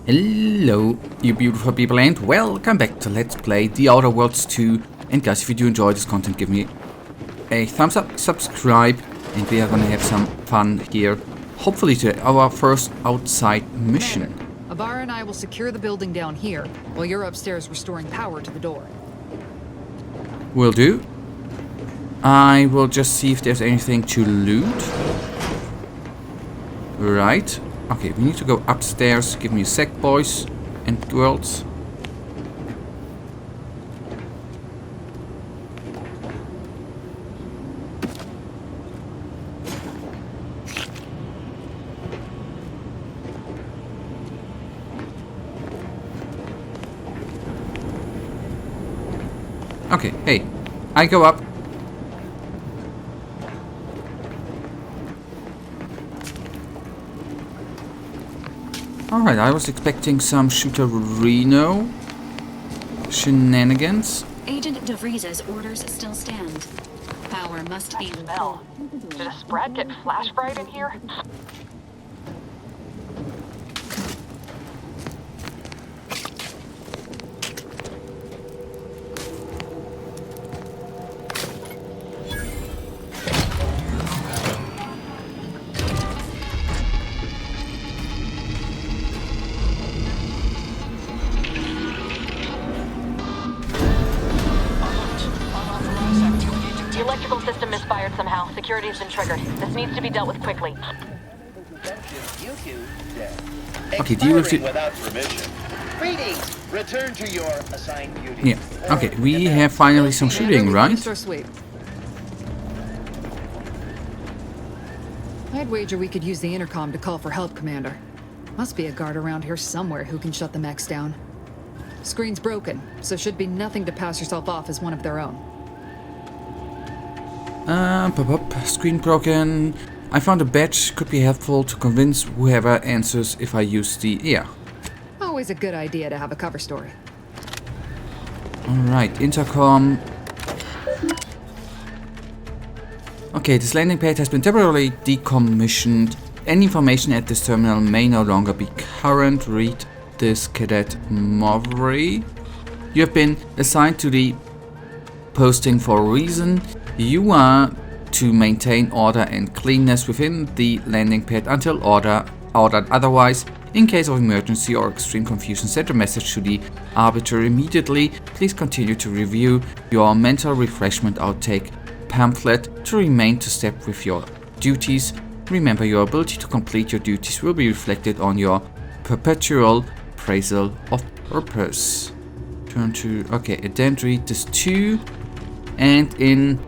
Hello, you beautiful people, and welcome back to Let's Play The Outer Worlds 2. And guys, if you do enjoy this content, give me a thumbs up, subscribe, and we are gonna have some fun here. Hopefully to our first outside mission. Abara and I will secure the building down here, while you're upstairs restoring power to the door. Will do. I will just see if there's anything to loot. Right. Okay, we need to go upstairs. Give me a sec, boys and girls. Okay, hey, I go up. Alright, I was expecting some shooter-reno shenanigans. Agent DeVries's orders still stand. Power must be smell. Did a sprat get flash fried in here? The electrical system misfired somehow. Security has been triggered. This needs to be dealt with quickly. Okay, deal with it. Without permission. Greetings. Return to your assigned duty. Yeah. Okay, we have finally some shooting, right? Mr. Sweet. I'd wager we could use the intercom to call for help, Commander. Must be a guard around here somewhere who can shut the mechs down. Screen's broken, so should be nothing to pass yourself off as one of their own. Screen broken. I found a badge. Could be helpful to convince whoever answers if I use the... Yeah. Always a good idea to have a cover story. Alright, intercom. Okay, this landing pad has been temporarily decommissioned. Any information at this terminal may no longer be current. Read this, Cadet Mowbray. You have been assigned to the posting for a reason. You are to maintain order and cleanness within the landing pad until ordered otherwise. In case of emergency or extreme confusion, send a message to the Arbiter immediately. Please continue to review your mental refreshment outtake pamphlet to remain to step with your duties. Remember, your ability to complete your duties will be reflected on your perpetual appraisal of purpose. Turn to... Okay, then read this too. And in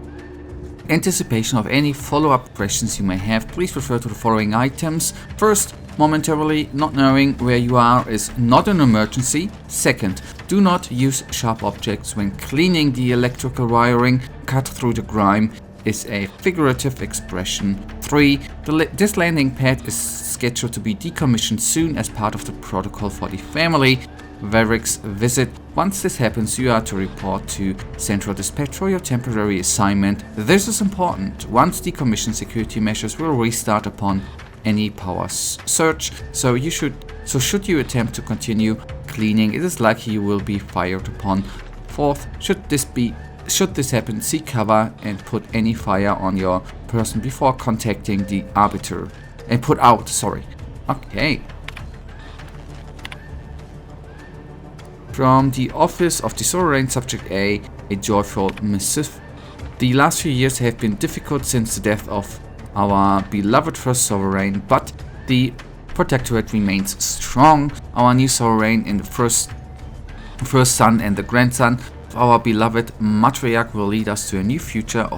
anticipation of any follow-up questions you may have, please refer to the following items. First, momentarily not knowing where you are is not an emergency. Second, do not use sharp objects when cleaning the electrical wiring. Cut through the grime is a figurative expression. 3. This landing pad is scheduled to be decommissioned soon as part of the protocol for the family Varric's visit. Once this happens, you are to report to Central Dispatch for your temporary assignment. This is important. Once decommissioned, security measures will restart upon any power surge. So should you attempt to continue cleaning, it is likely you will be fired upon. Fourth, should this happen, seek cover and put any fire on your person before contacting the Arbiter. And put out, sorry. Okay. From the Office of the Sovereign Subject A joyful missive. The last few years have been difficult since the death of our beloved first sovereign, but the protectorate remains strong. Our new sovereign in the first son and the grandson of our beloved matriarch will lead us to a new future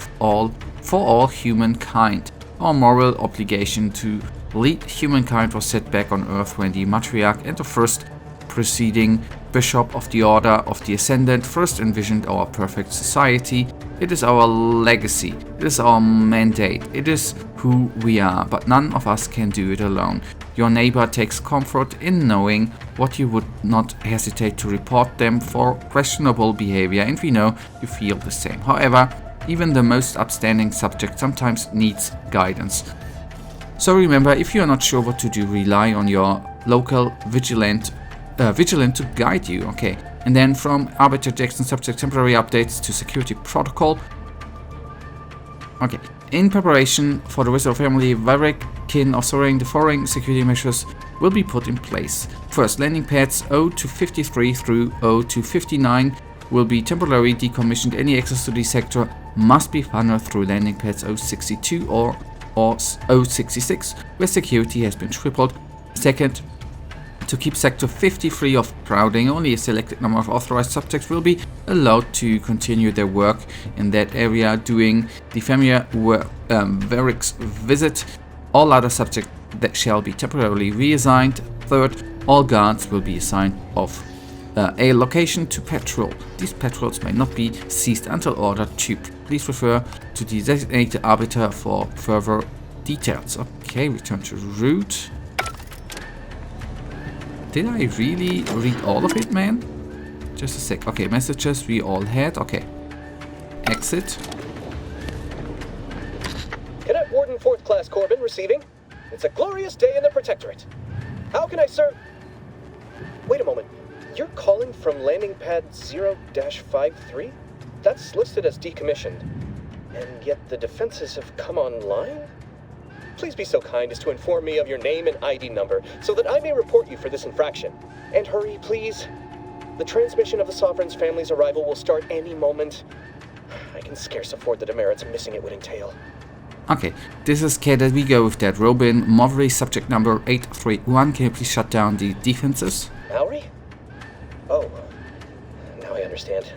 for all humankind. Our moral obligation to lead humankind was set back on Earth when the matriarch and the first preceding Bishop of the Order of the Ascendant first envisioned our perfect society. It is our legacy, it is our mandate, it is who we are, but none of us can do it alone. Your neighbor takes comfort in knowing what you would not hesitate to report them for questionable behavior, and we know you feel the same. However, even the most upstanding subject sometimes needs guidance. So remember, if you are not sure what to do, rely on your local vigilant vigilant to guide you. Okay. And then from Arbiter Jackson, subject temporary updates to security protocol. Okay. In preparation for the rest of family, Varric, kin of Soaring, the following security measures will be put in place. First, landing pads 0-53 through 0-59 will be temporarily decommissioned. Any access to the sector must be funneled through landing pads 062 or 066, where security has been tripled. Second, to keep Sector 50 free of crowding, only a selected number of authorized subjects will be allowed to continue their work in that area during the familiar Varric's visit. All other subjects that shall be temporarily reassigned. Third, all guards will be assigned of a location to patrol. These patrols may not be seized until ordered to. Please refer to the designated arbiter for further details. Okay, return to route. Did I really read all of it, man? Just a sec. Okay, messages we all had. Okay. Exit. Cadet Warden 4th Class Corbin receiving. It's a glorious day in the Protectorate. How can I serve? Wait a moment. You're calling from landing pad 0-53? That's listed as decommissioned. And yet the defenses have come online? Please be so kind as to inform me of your name and ID number so that I may report you for this infraction. And hurry, please. The transmission of the Sovereign's family's arrival will start any moment. I can scarce afford the demerits missing it would entail. Okay, this is Cadet. We go with that. Robin, Mowry, subject number 831. Can you please shut down the defenses? Mowry? Oh, now I understand.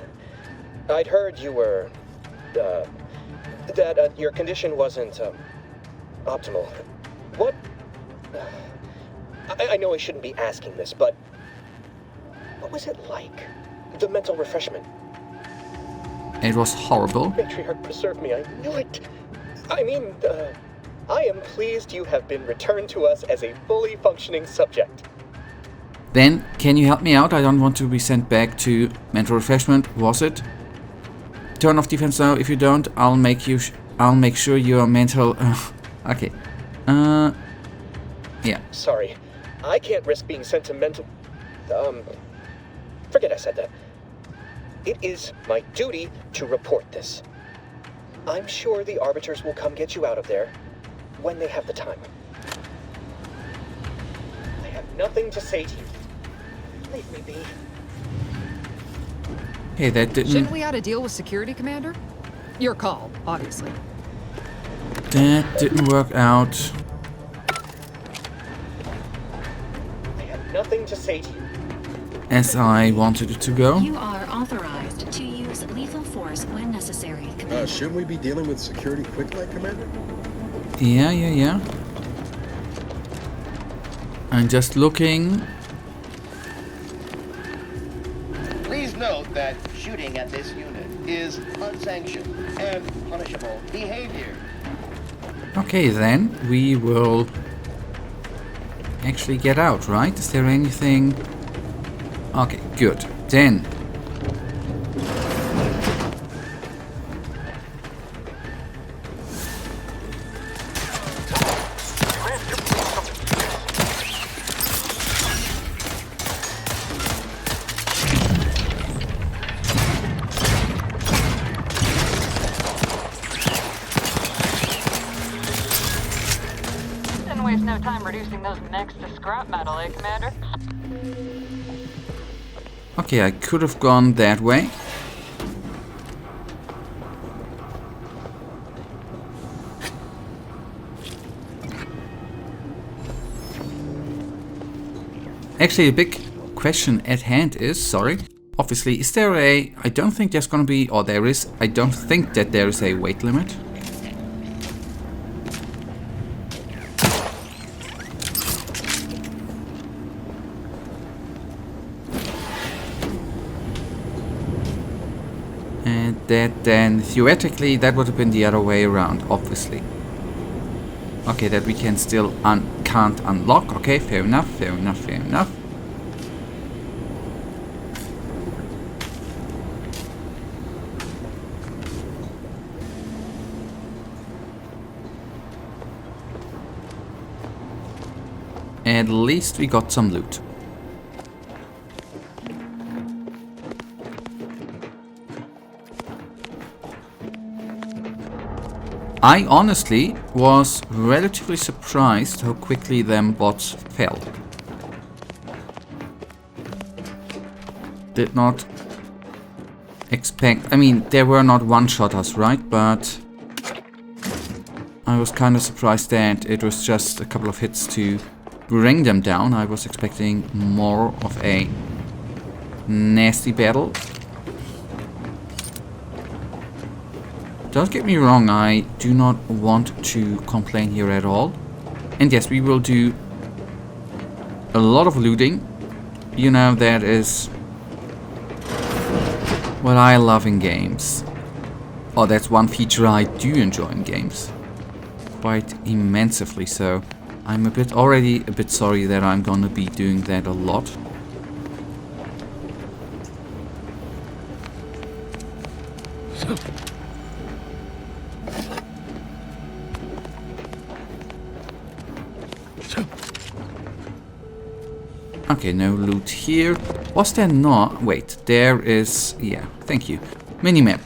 I'd heard you were, that your condition wasn't, optimal. What? I know I shouldn't be asking this, but what was it like? The mental refreshment? It was horrible. Matriarch preserve me, I knew it. I mean, I am pleased you have been returned to us as a fully functioning subject. Then, can you help me out? I don't want to be sent back to mental refreshment. Was it? Turn off defense now. If you don't, I'll make sure your mental. Okay. Yeah. Sorry, I can't risk being sent to mental. Forget I said that. It is my duty to report this. I'm sure the arbiters will come get you out of there when they have the time. I have nothing to say to you. Leave me be. Hey, that didn't. Shouldn't we add a deal with security, Commander? Your call, obviously. That didn't work out. I have nothing to say to you. As I wanted it to go. You are authorized to use lethal force when necessary, Commander. Shouldn't we be dealing with security quickly, Commander? Yeah. I'm just looking. Please note that shooting at this unit is unsanctioned and punishable behavior. Okay, then we will actually get out, right? Is there anything? Okay, good. Then Didn't waste no time reducing those mechs to scrap metal, eh, Commander? okay, I could have gone that way. Actually, a big question at hand is, obviously, is there a, I don't think there's gonna be, or there is, I don't think that there is a weight limit. And that then, theoretically, that would have been the other way around, obviously. Okay, that we can still can't unlock. Okay, fair enough. At least we got some loot. I honestly was relatively surprised how quickly them bots fell. Did not expect... I mean, they were not one-shotters, right? But I was kind of surprised that it was just a couple of hits to bring them down. I was expecting more of a nasty battle. Don't get me wrong, I do not want to complain here at all. And yes, we will do a lot of looting. You know, that is what I love in games. Oh, that's one feature I do enjoy in games. Quite immensely so. I'm already a bit sorry that I'm gonna be doing that a lot. Okay, no loot here. Was there not? Wait, there is... Yeah, thank you. Minimap.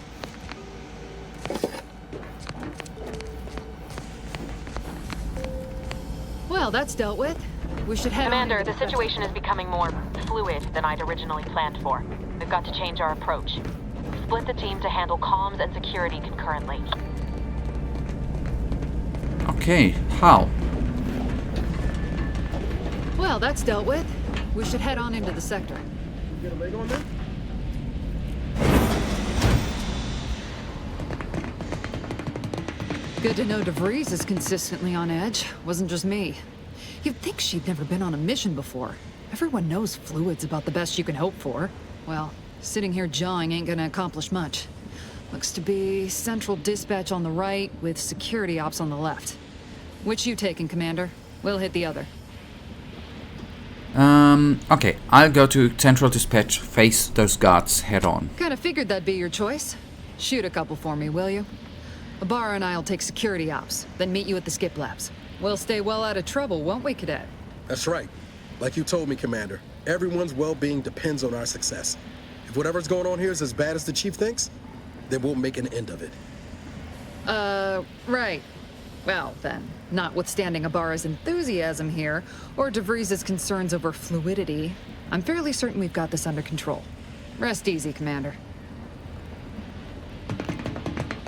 Well, that's dealt with. We should head Commander, on the into situation is becoming more fluid than I'd originally planned for. We've got to change our approach. Split the team to handle comms and security concurrently. Okay, how? Well, that's dealt with. We should head on into the sector. Get a leg on that? Good to know DeVries is consistently on edge. Wasn't just me. You'd think she'd never been on a mission before. Everyone knows fluid's about the best you can hope for. Well, sitting here jawing ain't gonna accomplish much. Looks to be central dispatch on the right with security ops on the left. Which you taking, Commander? We'll hit the other. Okay, I'll go to Central Dispatch, face those guards head on. Kinda figured that'd be your choice. Shoot a couple for me, will you? Ibarra and I'll take security ops, then meet you at the skip labs. We'll stay well out of trouble, won't we, Cadet? That's right. Like you told me, Commander, everyone's well-being depends on our success. If whatever's going on here is as bad as the Chief thinks, then we'll make an end of it. Right. Well, then, notwithstanding Ibarra's enthusiasm here, or DeVries' concerns over fluidity, I'm fairly certain we've got this under control. Rest easy, Commander.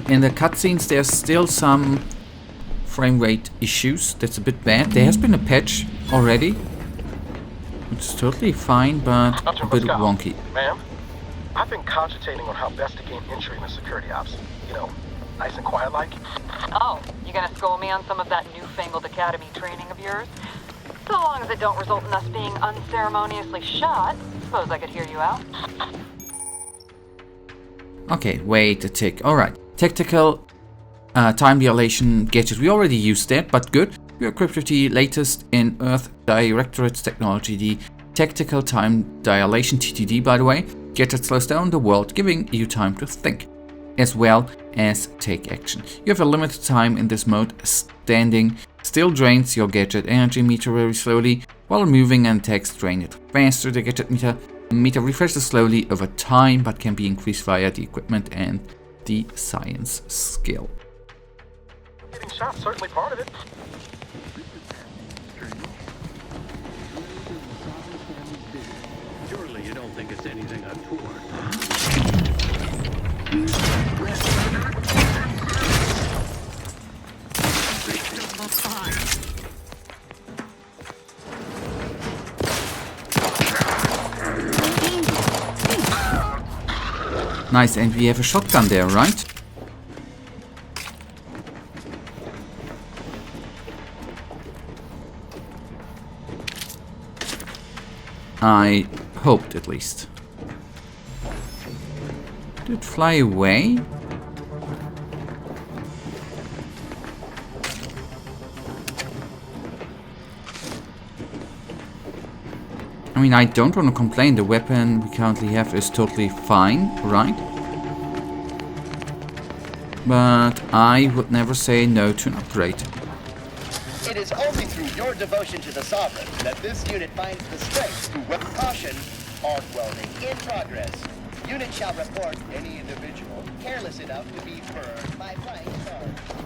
In the cutscenes, there's still some frame rate issues. That's a bit bad. There has been a patch already. It's totally fine, but a bit wonky. Ma'am, I've been cogitating on how best to gain entry in the security ops. You know, nice and quiet like. Oh, you gonna school me on some of that newfangled academy training of yours? So long as it don't result in us being unceremoniously shot, suppose I could hear you out. Okay, wait a tick. Alright. Tactical time dilation gadget. We already used that, but good. We equipped with the latest in Earth Directorate's technology, the Tactical Time Dilation TTD, by the way. Gadget slows down the world, giving you time to think, as well as take action. You have a limited time in this mode. Standing still drains your gadget energy meter very slowly, while moving and attacks drain it faster. The gadget meter refreshes slowly over time, but can be increased via the equipment and the science skill. Getting shot, certainly part of it. Surely you don't think it's anything untoward. Nice, and we have a shotgun there, right? I hoped, at least. Did it fly away? I mean, I don't want to complain. The weapon we currently have is totally fine, right? But I would never say no to an upgrade. It is only through your devotion to the Sovereign that this unit finds the strength to weld. Caution, arc welding in progress. Unit shall report any individual careless enough to be burned by flying stars.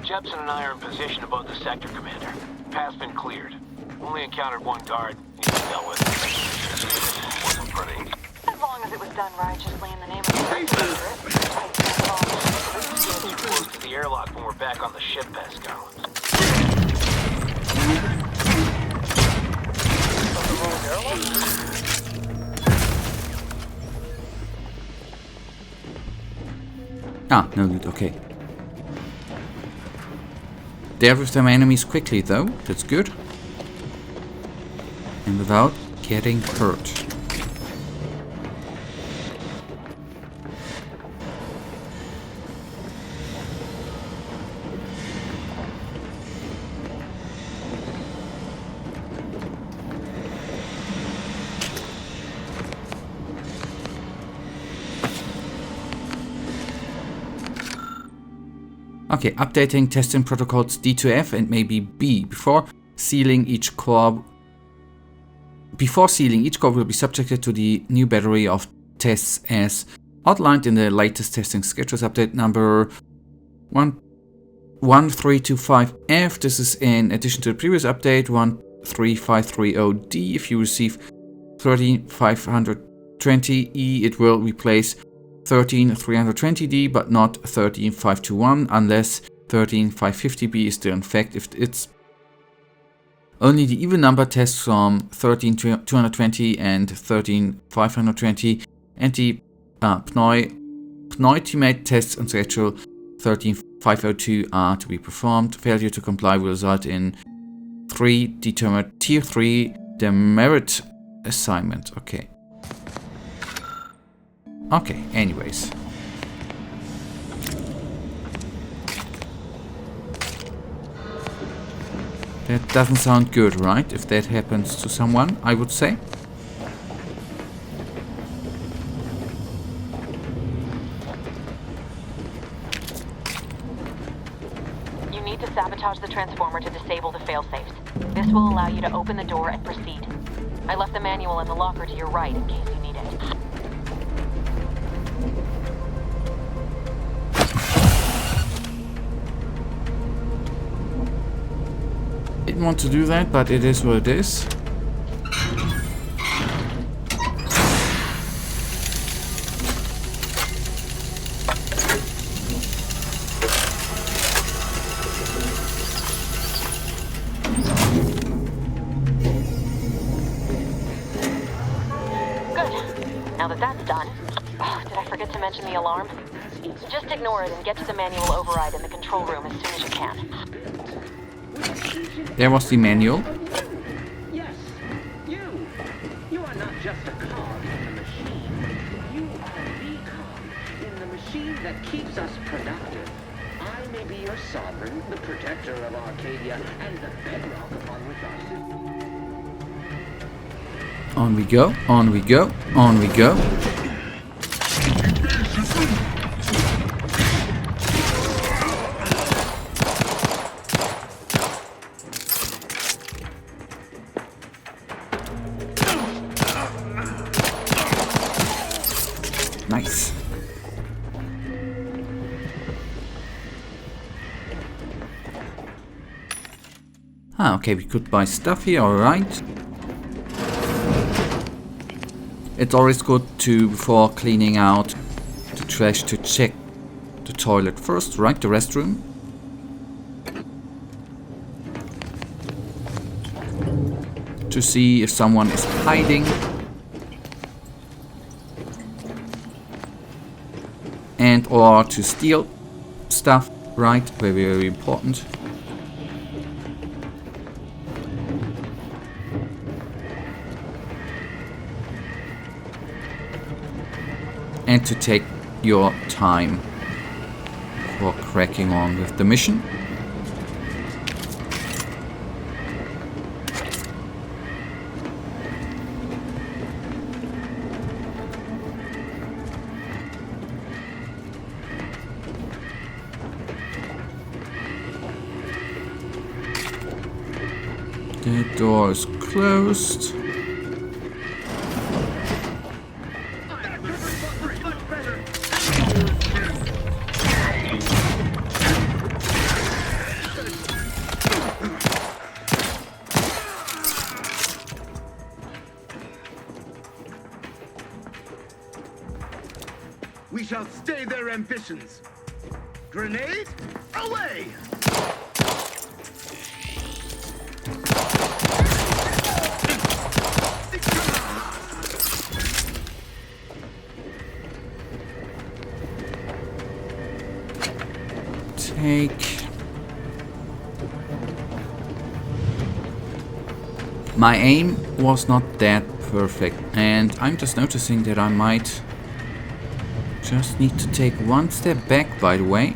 Jepson and I are in position above the sector, Commander. Path's been cleared. Only encountered one guard. Needs to deal with. Wasn't pretty. As long as it was done righteously in the name of the Close to the airlock when we're back on the ship, Pascal. Ah, no good, okay. There with them enemies quickly though, that's good. And without getting hurt. Okay, updating testing protocols D to F and maybe B. Before sealing, each core will be subjected to the new battery of tests as outlined in the latest testing schedules update number 1325F. This is in addition to the previous update 13530D. If you receive 13520E, it will replace 13320D, but not 13521, unless 13550B is still in fact. If it's only the even number tests from 13220 and 13520, and the penultimate tests on schedule 13502 are to be performed. Failure to comply will result in Tier 3 demerit assignment. Okay. Okay, anyways. That doesn't sound good, right? If that happens to someone, I would say. You need to sabotage the transformer to disable the failsafes. This will allow you to open the door and proceed. I left the manual in the locker to your right in case you need it. Didn't want to do that, but it is what it is. Good. Now that that's done... Oh, did I forget to mention the alarm? Just ignore it and get to the manual override in the control room as soon as you can. There was the manual. Yes, you. You are not just a cog in the machine. You are the cog in the machine that keeps us productive. I may be your sovereign, the protector of Arcadia, and the bedrock upon which our system... On we go, on we go, on we go. Nice. Ah, okay, we could buy stuff here, alright. It's always good to, before cleaning out the trash, to check the toilet first, right? The restroom. To see if someone is hiding. And or to steal stuff, right? Very, very important. And to take your time for cracking on with the mission. The door is closed. we shall stay their ambitions. Grenade, away! My aim was not that perfect, and I'm just noticing that I might just need to take one step back, by the way.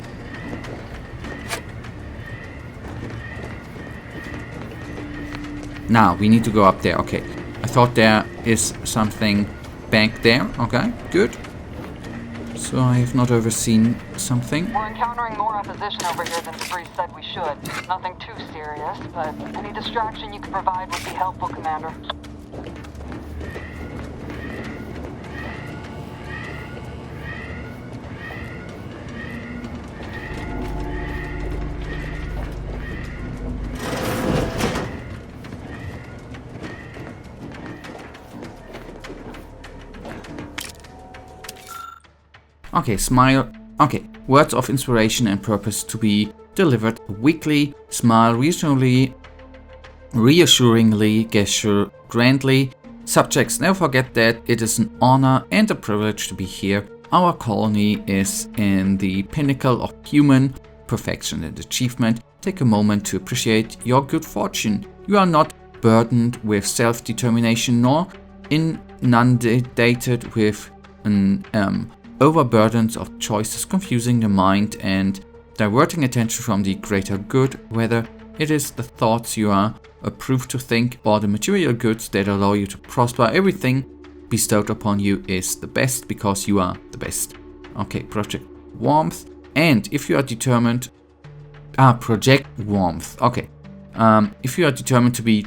Now, we need to go up there. Okay, I thought there is something back there. Okay, good. So I have not overseen something. We're encountering more opposition over here than Debris said we should. Nothing too serious, but any distraction you can provide would be helpful, Commander. Okay, smile. Okay, words of inspiration and purpose to be delivered weekly. Smile reassuringly, gesture grandly. Subjects, never forget that it is an honor and a privilege to be here. Our colony is in the pinnacle of human perfection and achievement. Take a moment to appreciate your good fortune. You are not burdened with self-determination nor inundated with an overburdens of choices confusing the mind and diverting attention from the greater good, whether it is the thoughts you are approved to think or the material goods that allow you to prosper. Everything bestowed upon you is the best because you are the best. Okay, project warmth. And if you are determined... project warmth. Okay. If you are determined to be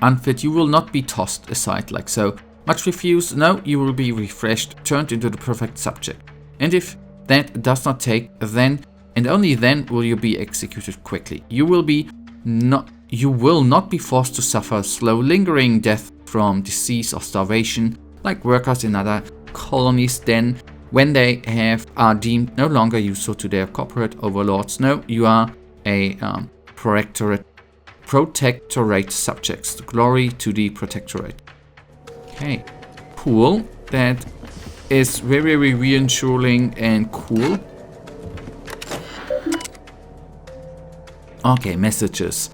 unfit, you will not be tossed aside like so. Much refused, no, you will be refreshed, turned into the perfect subject. And if that does not take, then and only then will you be executed quickly. You will not be forced to suffer slow, lingering death from disease or starvation, like workers in other colonies. Then, when they are deemed no longer useful to their corporate overlords, no, you are a protectorate subjects. Glory to the protectorate. Okay, cool. That is very, very reassuring and cool. Okay, messages.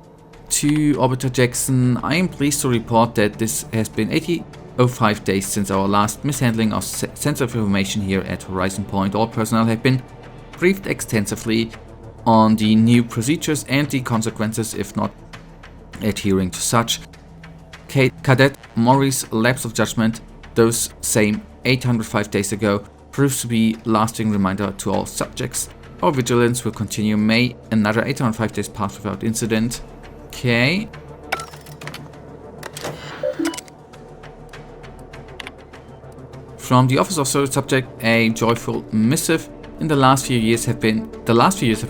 To Orbiter Jackson, I am pleased to report that this has been 80.05 days since our last mishandling of sensitive information here at Horizon Point. All personnel have been briefed extensively on the new procedures and the consequences if not adhering to such. Cadet Maury's lapse of judgment, those same 805 days ago, proves to be a lasting reminder to all subjects. Our vigilance will continue. May another 805 days pass without incident. Okay. From the Office of Service Subject, a joyful missive. The last few years have been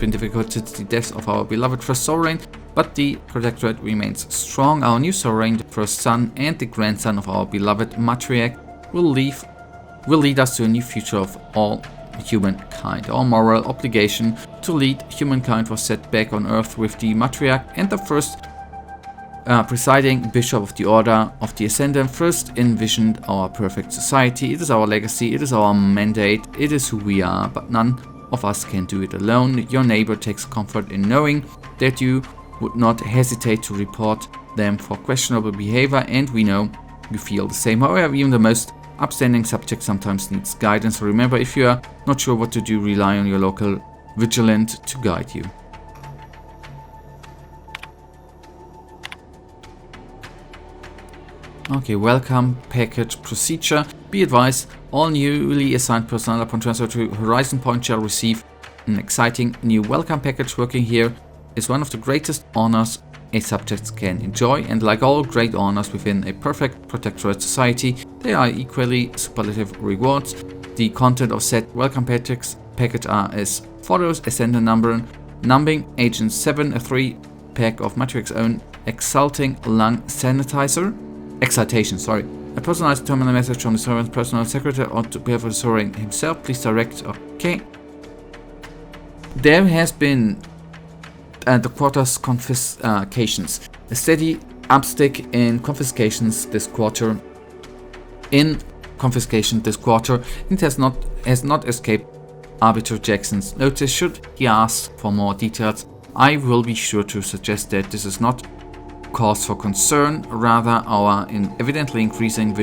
difficult since the death of our beloved first sovereign, but the Protectorate remains strong. Our new sovereign, the first son and the grandson of our beloved matriarch, will lead us to a new future of all humankind. Our moral obligation to lead humankind was set back on Earth with the matriarch and the first presiding bishop of the Order of the Ascendant first envisioned our perfect society. It is our legacy, it is our mandate, it is who we are, but none of us can do it alone. Your neighbor takes comfort in knowing that you would not hesitate to report them for questionable behavior, and we know you feel the same. However, even the most upstanding subject sometimes needs guidance. So remember, if you are not sure what to do, rely on your local vigilant to guide you. Okay, welcome package procedure. Be advised, all newly assigned personnel upon transfer to Horizon Point shall receive an exciting new welcome package. Working here is one of the greatest honors a subject can enjoy, and like all great honors within a perfect protectorate society, they are equally superlative rewards. The content of said welcome package are as follows: Ascendant numbing Agent 7, a 3-pack of Matrix own excitation, A personalized terminal message from the Saurian's personal secretary or to bear for the Saurian himself. Please direct. Okay. There has been the quarter's confiscations. A steady upstick in confiscations this quarter. It has not escaped Arbiter Jackson's notice. Should he ask for more details, I will be sure to suggest that this is not cause for concern, rather our evidently increasing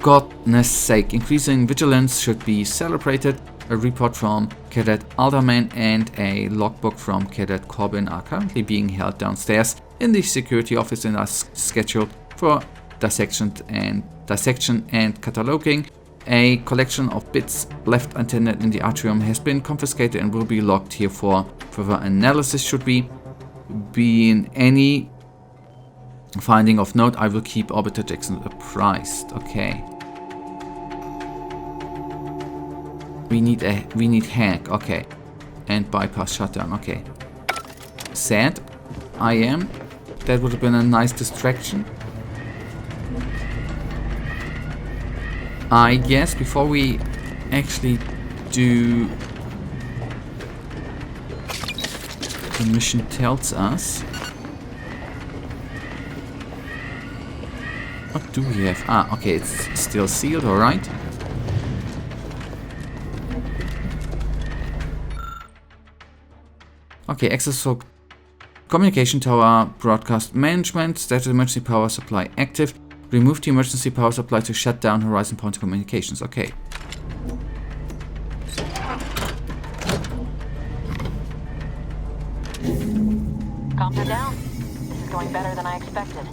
Godness sake, increasing vigilance should be celebrated. A report from Cadet Alderman and a logbook from Cadet Corbin are currently being held downstairs in the security office and are scheduled for dissection and cataloging. A collection of bits left unattended in the atrium has been confiscated and will be logged here for further analysis. Should be in any finding of note, I will keep Arbiter Jackson apprised. Okay. We need hack. Okay. And bypass shutdown. Okay. Sad. I am. That would have been a nice distraction. I guess before we actually do the mission tells us. What do we have? Ah, okay, it's still sealed, alright. Okay, access for communication tower, broadcast management, status emergency power supply active. Remove the emergency power supply to shut down horizon point communications. Okay. Comms are down. This is going better than I expected.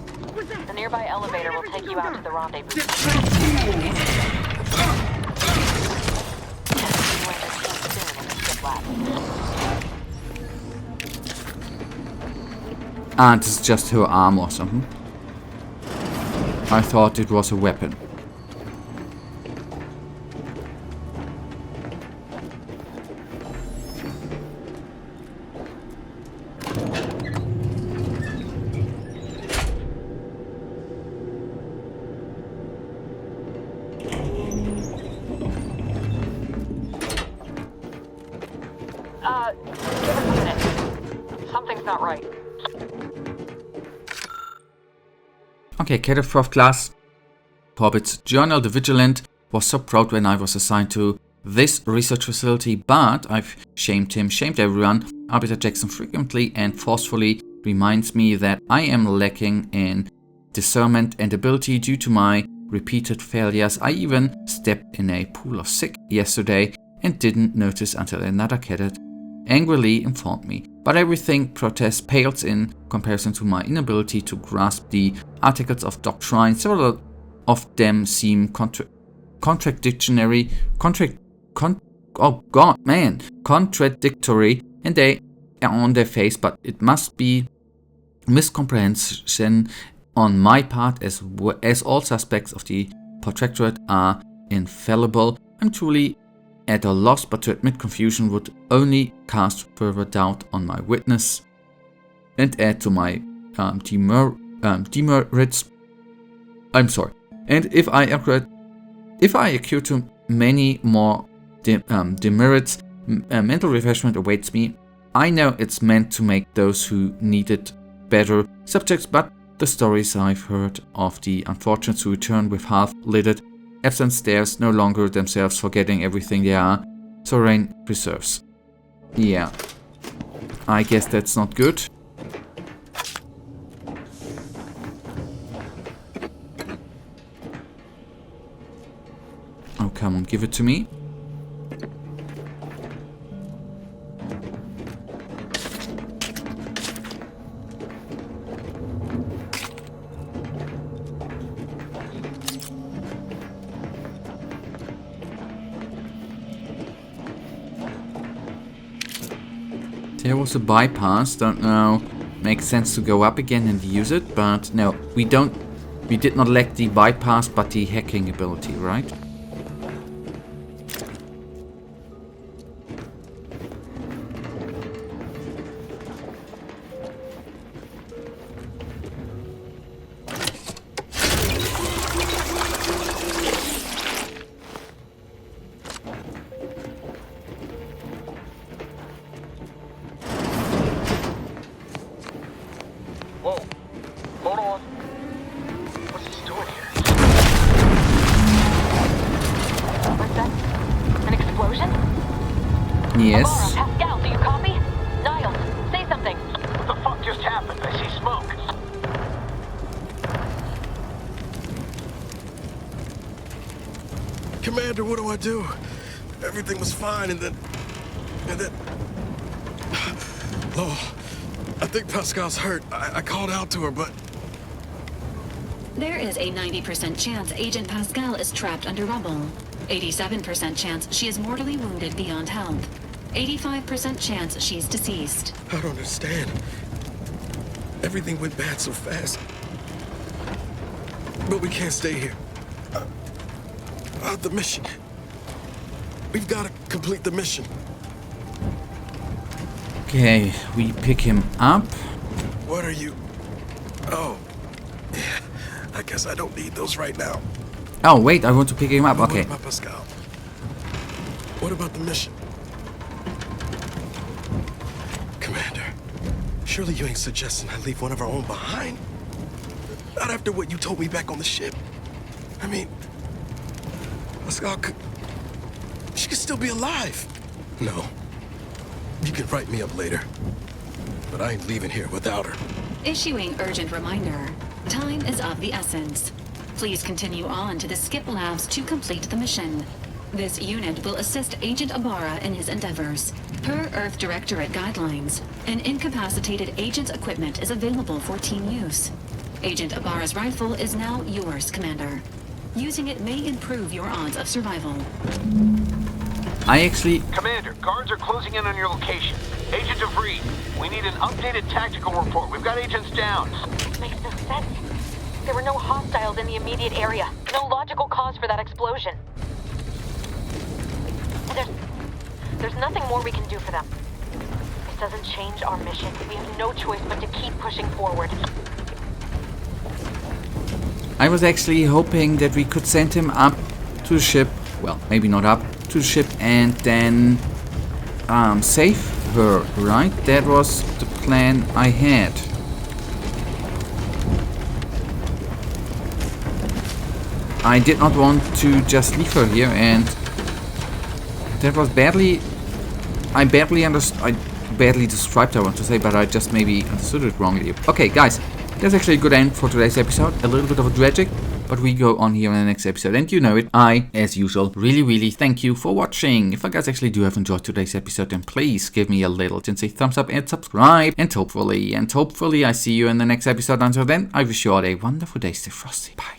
The nearby elevator will take you out to the rendezvous. And it's just her arm or something. I thought it was a weapon. Give us a minute. Something's not right. Okay, Cadet 4th Class. Corbett's journal, The Vigilant, was so proud when I was assigned to this research facility, but I've shamed everyone. Arbiter Jackson frequently and forcefully reminds me that I am lacking in discernment and ability due to my repeated failures. I even stepped in a pool of sick yesterday and didn't notice until another cadet angrily informed me. But everything protest pales in comparison to my inability to grasp the articles of doctrine. Several of them seem contradictory, and they are on their face, but it must be miscomprehension on my part as all suspects of the Protectorate are infallible. I'm truly at a loss, but to admit confusion would only cast further doubt on my witness and add to my demerits. I'm sorry. And if I accrue to many more demerits, mental refreshment awaits me. I know it's meant to make those who need it better subjects, but the stories I've heard of the unfortunates who return with half-lidded absent stares, no longer themselves forgetting everything they are, Sovereign preserves. Yeah, I guess that's not good. Oh, come on, give it to me. There was a bypass, don't know, makes sense to go up again and use it, but no, we did not lack the bypass, but the hacking ability, right? Whoa. Hold on. What's he doing here? What's that? An explosion? Yes. Amara, Pascal, do you copy? Niles, say something. What the fuck just happened? I see smoke. Commander, what do I do? Everything was fine, and then... Oh, I think Pascal's hurt. I called out to her, but... There is a 90% chance Agent Pascal is trapped under rubble. 87% chance she is mortally wounded beyond health. 85% chance she's deceased. I don't understand. Everything went bad so fast. But we can't stay here. The mission. We've got to complete the mission. Okay, we pick him up. What are you... Oh. Yeah, I guess I don't need those right now. Oh, wait, I want to pick him up. Okay. What about Pascal? What about the mission? Commander, surely you ain't suggesting I leave one of our own behind? Not after what you told me back on the ship. I mean, Pascal could... She could still be alive. No. You can write me up later. But I ain't leaving here without her. Issuing urgent reminder. Time is of the essence. Please continue on to the skip labs to complete the mission. This unit will assist Agent Ibarra in his endeavors. Per Earth Directorate guidelines, an incapacitated agent's equipment is available for team use. Agent Ibarra's rifle is now yours, Commander. Using it may improve your odds of survival. I actually... Commander, guards are closing in on your location. Agent DeVries, we need an updated tactical report. We've got agents down. Makes no sense. There were no hostiles in the immediate area. No logical cause for that explosion. And there's nothing more we can do for them. This doesn't change our mission. We have no choice but to keep pushing forward. I was actually hoping that we could send him up to the ship. Well, maybe not up to the ship and then save her, right? That was the plan I had. I did not want to just leave her here, and that was badly... I badly described, I want to say, but I just maybe understood it wrongly. Okay, guys, that's actually a good end for today's episode. A little bit of a tragic, but we go on here in the next episode, and you know it. I, as usual, really thank you for watching. If you guys actually do have enjoyed today's episode, then please give me a little thumbs up and subscribe, and hopefully I see you in the next episode. Until then, I wish you all a wonderful day. Stay frosty. Bye.